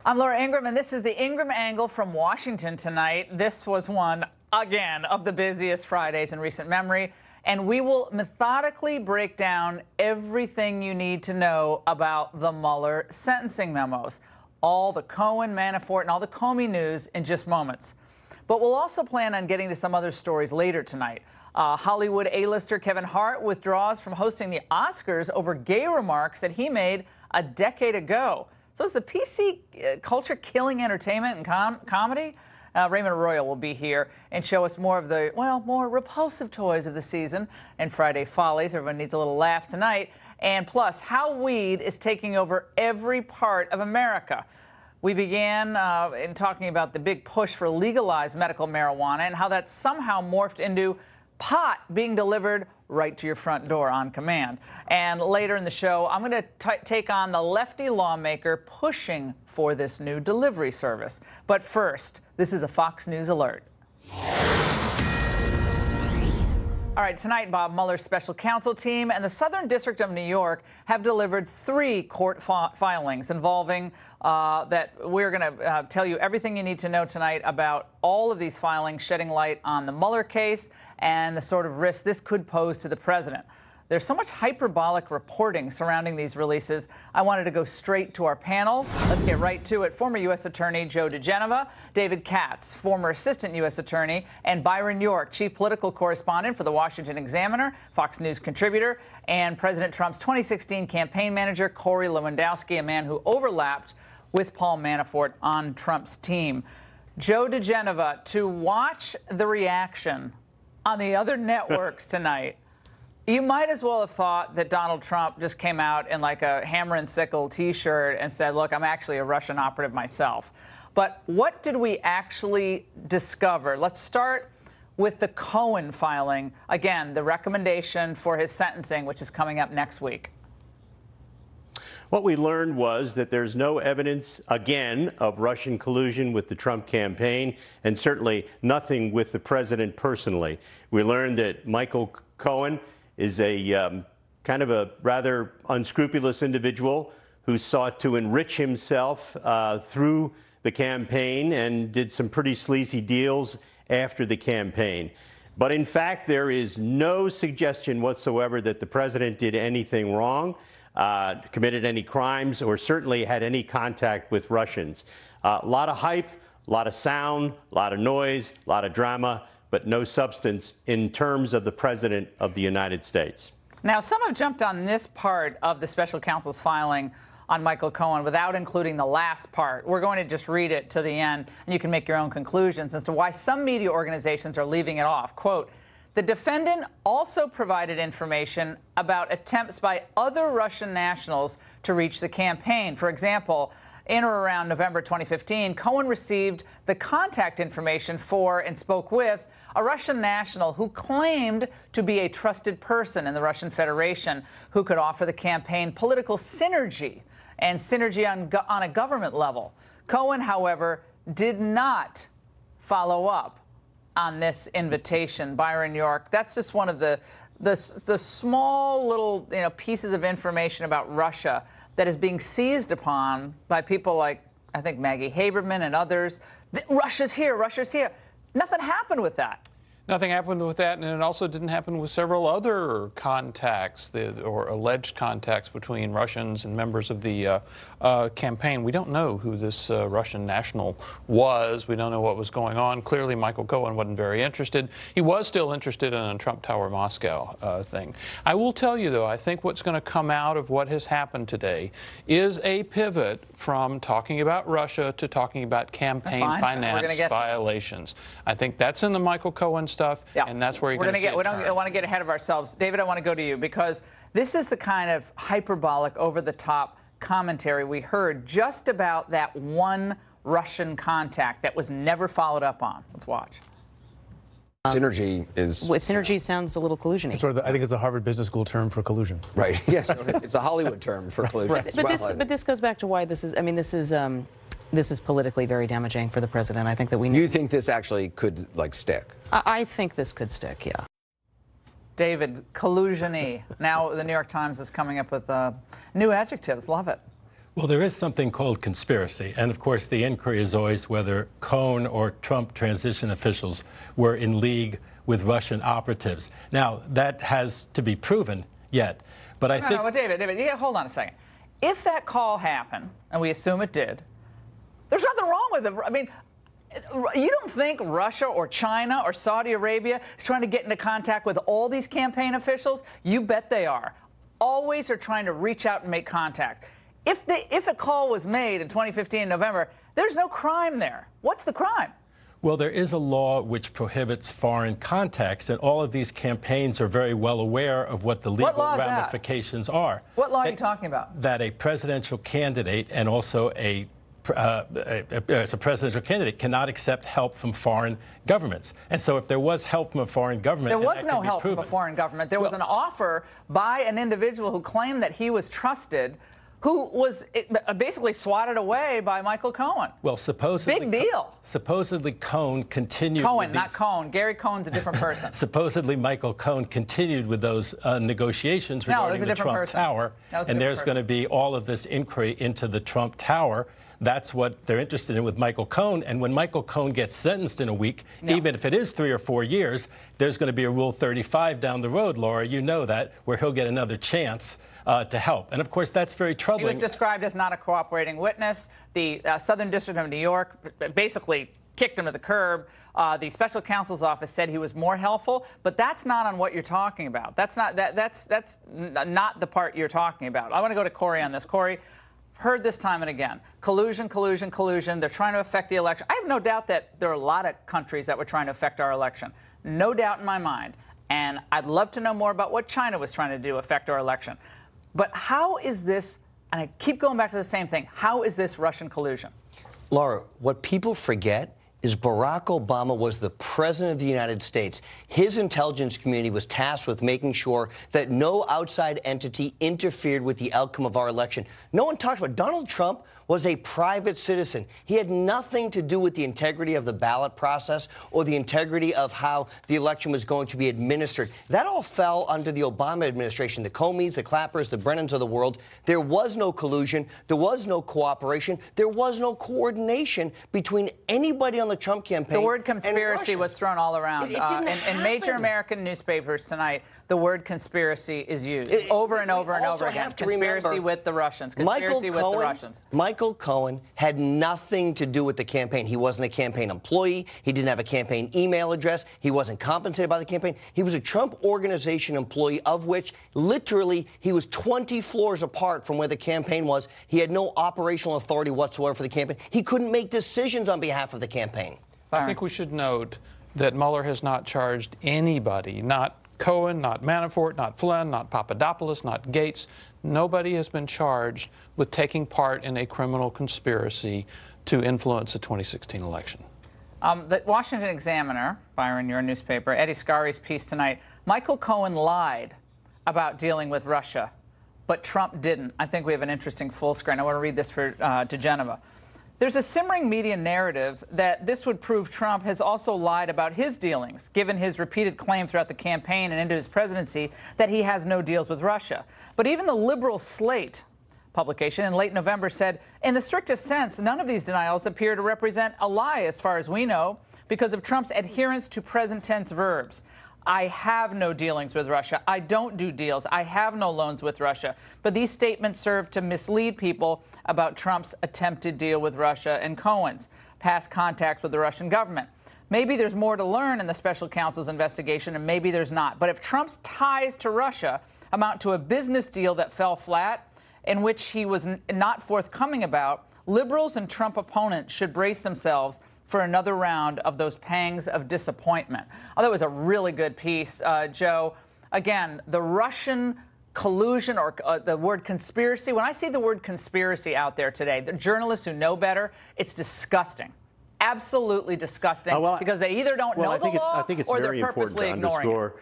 I'm Laura Ingraham, and this is the Ingraham Angle from Washington tonight. This was one, again, of the busiest Fridays in recent memory, and we will methodically break down everything you need to know about the Mueller sentencing memos, all the Cohen, Manafort, and all the Comey news in just moments. But we'll also plan on getting to some other stories later tonight. Hollywood A-lister Kevin Hart withdraws from hosting the Oscars over gay remarks that he made a decade ago. So is the PC culture killing entertainment and comedy? Raymond Arroyo will be here and show us more of the, well, more repulsive toys of the season and Friday Follies. Everyone needs a little laugh tonight. And plus, how weed is taking over every part of America. We began in talking about the big push for legalized medical marijuana and how that somehow morphed into pot being delivered right to your front door on command. And later in the show, I'm going to take on the lefty lawmaker pushing for this new delivery service. But first, this is a Fox News alert. All right, tonight, Bob Mueller's special counsel team and the Southern District of New York have delivered 3 court filings involving that we're going to tell you everything you need to know tonight about all of these filings, shedding light on the Mueller case and the sort of risk this could pose to the president. There's so much hyperbolic reporting surrounding these releases. I wanted to go straight to our panel. Let's get right to it. Former U.S. Attorney Joe diGenova, David Katz, former Assistant U.S. Attorney, and Byron York, Chief Political Correspondent for the Washington Examiner, Fox News contributor, and President Trump's 2016 campaign manager, Corey Lewandowski, a man who overlapped with Paul Manafort on Trump's team. Joe diGenova, to watch the reaction on the other networks tonight, you might as well have thought that Donald Trump just came out in like a hammer and sickle T-shirt and said, look, I'm actually a Russian operative myself. But what did we actually discover? Let's start with the Cohen filing. Again, the recommendation for his sentencing, which is coming up next week. What we learned was that there's no evidence, again, of Russian collusion with the Trump campaign, and certainly nothing with the president personally. We learned that Michael Cohen is a kind of a rather unscrupulous individual who sought to enrich himself through the campaign and did some pretty sleazy deals after the campaign. But in fact, there is no suggestion whatsoever that the president did anything wrong, committed any crimes, or certainly had any contact with Russians. A lot of hype, a lot of sound, a lot of noise, a lot of drama, but no substance in terms of the President of the United States. Now, some have jumped on this part of the special counsel's filing on Michael Cohen without including the last part. We're going to just read it to the end, and you can make your own conclusions as to why some media organizations are leaving it off. Quote, the defendant also provided information about attempts by other Russian nationals to reach the campaign. For example, in or around November 2015, Cohen received the contact information for and spoke with a Russian national who claimed to be a trusted person in the Russian Federation who could offer the campaign political synergy and synergy on a government level. Cohen, however, did not follow up on this invitation. Byron York, that's just one of the small little pieces of information about Russia that is being seized upon by people like, I think, Maggie Haberman and others. Russia's here, Russia's here. Nothing happened with that. Nothing happened with that, and it also didn't happen with several other contacts or alleged contacts between Russians and members of the campaign. We don't know who this Russian national was. We don't know what was going on. Clearly, Michael Cohen wasn't very interested. He was still interested in a Trump Tower Moscow thing. I will tell you, though, I think what's going to come out of what has happened today is a pivot from talking about Russia to talking about campaign finance violations. I think that's in the Michael Cohen stuff, yeah. And that's where you're going to get. We don't want to get ahead of ourselves. David, I want to go to you because this is the kind of hyperbolic, over-the-top commentary we heard just about that one Russian contact that was never followed up on. Let's watch. Synergy is... synergy sounds a little collusion-y. I think it's a Harvard Business School term for collusion. Right, yes. It's a Hollywood term for collusion. Right. But this goes back to why this is, I mean, this is politically very damaging for the president. I think that we need... You think this actually could, like, stick? I think this could stick, yeah. David, collusion-y. Now the New York Times is coming up with new adjectives. Love it. Well, there is something called conspiracy. And of course, the inquiry is always whether Cohen or Trump transition officials were in league with Russian operatives. Now, that has to be proven yet. But I think. No, David, hold on a second. If that call happened, and we assume it did, there's nothing wrong with it. I mean, you don't think Russia or China or Saudi Arabia is trying to get into contact with all these campaign officials? You bet they are. Always are trying to reach out and make contact. If a call was made in 2015 in November, there's no crime there. What's the crime? Well, there is a law which prohibits foreign contacts, and all of these campaigns are very well aware of what the legal ramifications are. What law are you talking about? That a presidential candidate and also as a presidential candidate cannot accept help from foreign governments. And so if there was help from a foreign government, there was no help from a foreign government. There was an offer by an individual who claimed that he was trusted, who was basically swatted away by Michael Cohen. Well, supposedly. Big deal. Supposedly Cohen continued. Cohen, not Cohen. Gary Cohen's a different person. Supposedly Michael Cohen continued with those negotiations regarding the Trump Tower. And there's going to be all of this inquiry into the Trump Tower. That's what they're interested in with Michael Cohen. And when Michael Cohen gets sentenced in a week, even if it is 3 or 4 years, there's going to be a Rule 35 down the road, Laura. You know that, where he'll get another chance to help. And of course, that's very troubling. He was described as not a cooperating witness. The Southern District of New York basically kicked him to the curb. The special counsel's office said he was more helpful, but that's not on what you're talking about. That's not not the part you're talking about. I want to go to Corey on this. Corey, heard this time and again. Collusion, collusion, collusion. They're trying to affect the election. I have no doubt that there are a lot of countries that were trying to affect our election. No doubt in my mind. And I'd love to know more about what China was trying to do affect our election. But how is this, and I keep going back to the same thing, how is this Russian collusion? Laura, what people forget is Barack Obama was the president of the United States. His intelligence community was tasked with making sure that no outside entity interfered with the outcome of our election. No one talked about it. Donald Trump was a private citizen. He had nothing to do with the integrity of the ballot process or the integrity of how the election was going to be administered. That all fell under the Obama administration, the Comeys, the Clappers, the Brennans of the world. There was no collusion. There was no cooperation. There was no coordination between anybody on the Trump campaign. The word conspiracy was thrown all around. In major American newspapers tonight, the word conspiracy is used over and over and over again. Conspiracy with the Russians. Conspiracy with the Russians. Michael Cohen had nothing to do with the campaign. He wasn't a campaign employee. He didn't have a campaign email address. He wasn't compensated by the campaign. He was a Trump Organization employee, of which literally he was 20 floors apart from where the campaign was. He had no operational authority whatsoever for the campaign. He couldn't make decisions on behalf of the campaign. I think we should note that Mueller has not charged anybody, not Cohen, not Manafort, not Flynn, not Papadopoulos, not Gates. Nobody has been charged with taking part in a criminal conspiracy to influence the 2016 election. The Washington Examiner, Byron, your newspaper, Eddie Scari's piece tonight, Michael Cohen lied about dealing with Russia, but Trump didn't. I think we have an interesting full screen. I want to read this to Geneva. There's a simmering media narrative that this would prove Trump has also lied about his dealings, given his repeated claim throughout the campaign and into his presidency that he has no deals with Russia. But even the liberal Slate publication in late November said, in the strictest sense, none of these denials appear to represent a lie as far as we know, because of Trump's adherence to present tense verbs. I have no dealings with Russia. I don't do deals. I have no loans with Russia. But these statements serve to mislead people about Trump's attempted deal with Russia and Cohen's past contacts with the Russian government. Maybe there's more to learn in the special counsel's investigation, and maybe there's not. But if Trump's ties to Russia amount to a business deal that fell flat, in which he was not forthcoming about, liberals and Trump opponents should brace themselves for another round of those pangs of disappointment. Oh, that was a really good piece, Joe. Again, the Russian collusion or the word conspiracy, when I see the word conspiracy out there today, the journalists who know better, it's disgusting. Absolutely disgusting, because they either don't know the law or they're purposely ignoring it.